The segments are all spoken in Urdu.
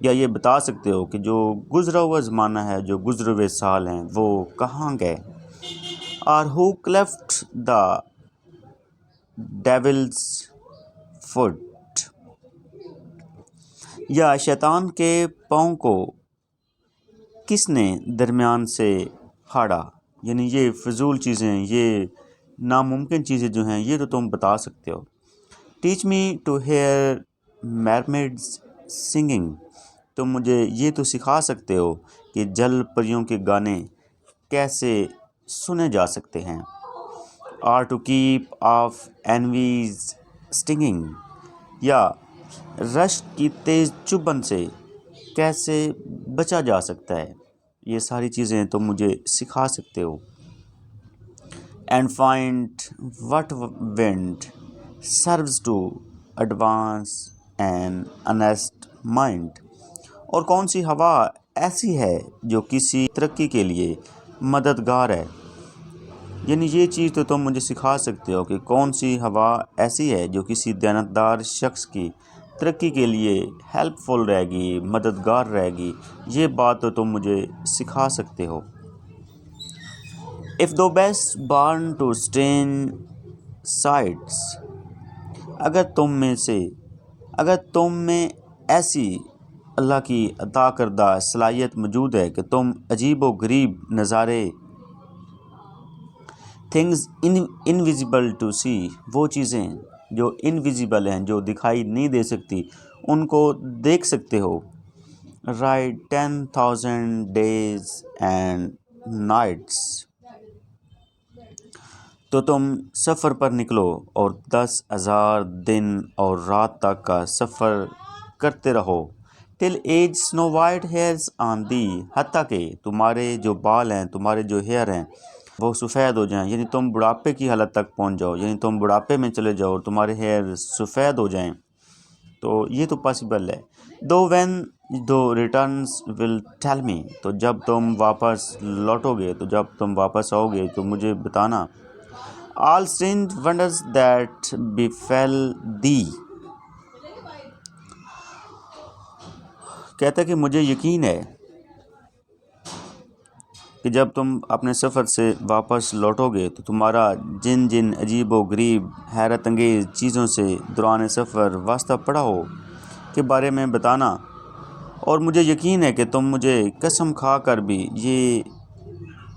یا یہ بتا سکتے ہو کہ جو گزرا ہوا زمانہ ہے، جو گزرے ہوئے سال ہیں، وہ کہاں گئے؟ اور ہو کلیفٹ دا ڈیولز فٹ، یا شیطان کے پاؤں کو کس نے درمیان سے پھاڑا؟ یعنی یہ فضول چیزیں، یہ ناممکن چیزیں جو ہیں، یہ تو تم بتا سکتے ہو۔ Teach me to hear mermaids singing, تم مجھے یہ تو سکھا سکتے ہو کہ جل پریوں کے گانے کیسے سنے جا سکتے ہیں۔ آر ٹو کیپ آف اینویز اسٹنگنگ، یا رشک کی تیز چبھن سے کیسے بچا جا سکتا ہے، یہ ساری چیزیں تم مجھے سکھا سکتے ہو۔ And find what wind serves to advance an honest mind, اور کون سی ہوا ایسی ہے جو کسی ترقی کے لیے مددگار ہے۔ یعنی یہ چیز تو تم مجھے سکھا سکتے ہو کہ کون سی ہوا ایسی ہے جو کسی دیانتدار شخص کی ترقی کے لیے ہیلپ فل رہے گی، مددگار رہے گی، یہ بات تو تم مجھے سکھا سکتے ہو۔ If thou be'st born to strange sights, اگر تم میں ایسی اللہ کی عطا کردہ صلاحیت موجود ہے کہ تم عجیب و غریب نظارے، تھنگز انویزیبل ٹو سی، وہ چیزیں جو انویزیبل ہیں، جو دکھائی نہیں دے سکتی، ان کو دیکھ سکتے ہو۔ رائٹ 10,000 days and nights، تو تم سفر پر نکلو اور 10,000 دن اور رات تک کا سفر کرتے رہو۔ ٹل ایج سنو وائٹ ہیئرز آن دی، حتیٰ کہ تمہارے جو بال ہیں، تمہارے جو ہیئر ہیں، وہ سفید ہو جائیں، یعنی تم بڑھاپے کی حالت تک پہنچ جاؤ، یعنی تم بڑھاپے میں چلے جاؤ اور تمہارے ہیئر سفید ہو جائیں، تو یہ تو پاسبل ہے۔ Thou when thou return'st wilt tell me, تو جب تم واپس لوٹو گے، تو جب تم واپس آؤ گے تو مجھے بتانا۔ آل اسٹرینج ونڈرز دیٹ بیفیل دی، کہتا ہے کہ مجھے یقین ہے کہ جب تم اپنے سفر سے واپس لوٹو گے تو تمہارا جن جن عجیب و غریب حیرت انگیز چیزوں سے دوران سفر واسطہ پڑا ہو کے بارے میں بتانا، اور مجھے یقین ہے کہ تم مجھے قسم کھا کر بھی یہ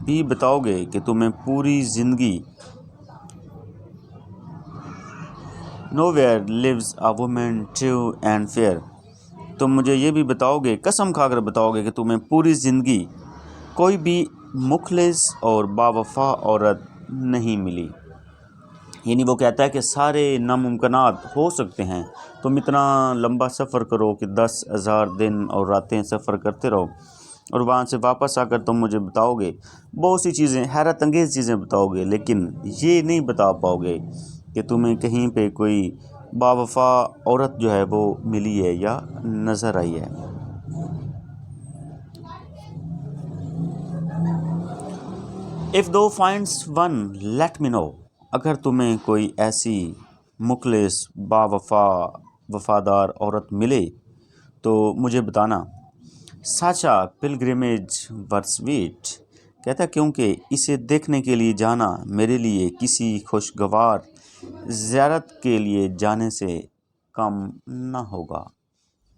بھی بتاؤ گے کہ تمہیں پوری زندگی nowhere lives a woman true and fair, تم مجھے یہ بھی بتاؤ گے، قسم کھا کر بتاؤ گے کہ تمہیں پوری زندگی کوئی بھی مخلص اور باوفا عورت نہیں ملی۔ یعنی وہ کہتا ہے کہ سارے ناممکنات ہو سکتے ہیں، تم اتنا لمبا سفر کرو کہ 10,000 دن اور راتیں سفر کرتے رہو، اور وہاں سے واپس آ کر تم مجھے بتاؤ گے بہت سی چیزیں، حیرت انگیز چیزیں بتاؤ گے، لیکن یہ نہیں بتا پاؤ گے کہ تمہیں کہیں پہ کوئی باوفا عورت جو ہے وہ ملی ہے یا نظر آئی ہے۔ If thou findst one let me know, اگر تمہیں کوئی ایسی مخلص باوفا وفادار عورت ملے تو مجھے بتانا۔ ساچا پلگرمیج ور سویٹ، کہتا ہے کیونکہ اسے دیکھنے کے لیے جانا میرے لیے کسی خوشگوار زیارت کے لیے جانے سے کم نہ ہوگا۔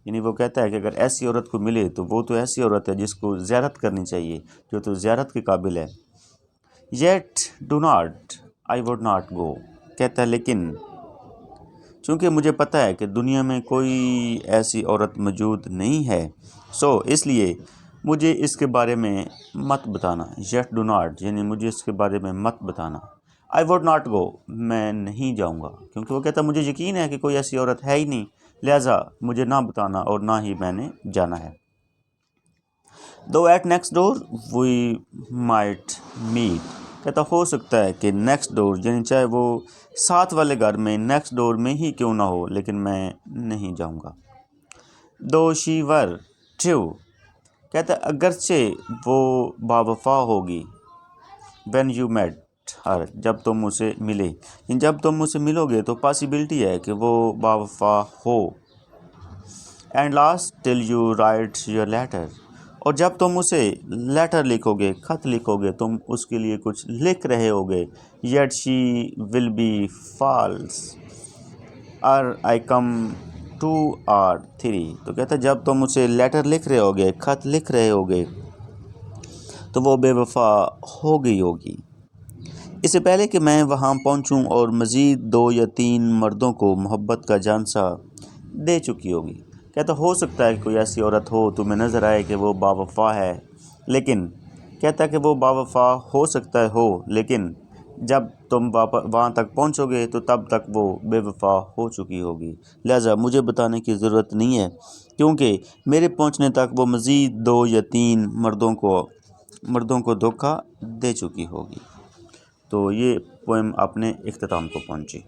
یعنی وہ کہتا ہے کہ اگر ایسی عورت کو ملے تو وہ تو ایسی عورت ہے جس کو زیارت کرنی چاہیے، جو تو زیارت کے قابل ہے۔ Yet do not I would not go, کہتا ہے لیکن چونکہ مجھے پتہ ہے کہ دنیا میں کوئی ایسی عورت موجود نہیں ہے، سو اس لیے مجھے اس کے بارے میں مت بتانا۔ یٹ ڈو ناٹ یعنی مجھے اس کے بارے میں مت بتانا۔ آئی وڈ ناٹ گو، میں نہیں جاؤں گا، کیونکہ وہ کہتا ہے مجھے یقین ہے کہ کوئی ایسی عورت ہے ہی نہیں، لہٰذا مجھے نہ بتانا اور نہ ہی میں نے جانا ہے۔ Though at next door we might meet, کہتا ہو سکتا ہے کہ نیکسٹ ڈور یعنی چاہے وہ ساتھ والے گھر میں نیکسٹ ڈور میں ہی کیوں نہ ہو، لیکن میں نہیں جاؤں گا۔ دو شی ور ٹرو، کہتا ہے اگرچہ وہ باوفا ہوگی، وین یو میٹ ہر، جب تم اسے ملے، یعنی جب تم اسے ملو گے تو پاسبلٹی ہے کہ وہ باوفا ہو۔ And last till you write your letter, اور جب تم اسے لیٹر لکھو گے، خط لکھو گے، تم اس کے لیے کچھ لکھ رہے ہوگے. Yet she will be false اور آئی کم 2 or 3. تو کہتا ہے جب تم اسے لیٹر لکھ رہے ہوگے، خط لکھ رہے ہوگے، تو وہ بے وفا ہو گئی ہوگی. اس سے پہلے کہ میں وہاں پہنچوں اور مزید 2 یا 3 مردوں کو محبت کا جھانسا دے چکی ہوگی. کہتا ہو سکتا ہے کہ کوئی ایسی عورت ہو تمہیں نظر آئے کہ وہ با وفا ہے، لیکن کہتا ہے کہ وہ با وفا ہو سکتا ہے ہو، لیکن جب تم وہاں تک پہنچو گے تو تب تک وہ بے وفا ہو چکی ہوگی. لہٰذا مجھے بتانے کی ضرورت نہیں ہے، کیونکہ میرے پہنچنے تک وہ مزید 2 یا 3 مردوں کو دھوکہ دے چکی ہوگی. تو یہ پوئم اپنے اختتام کو پہنچی.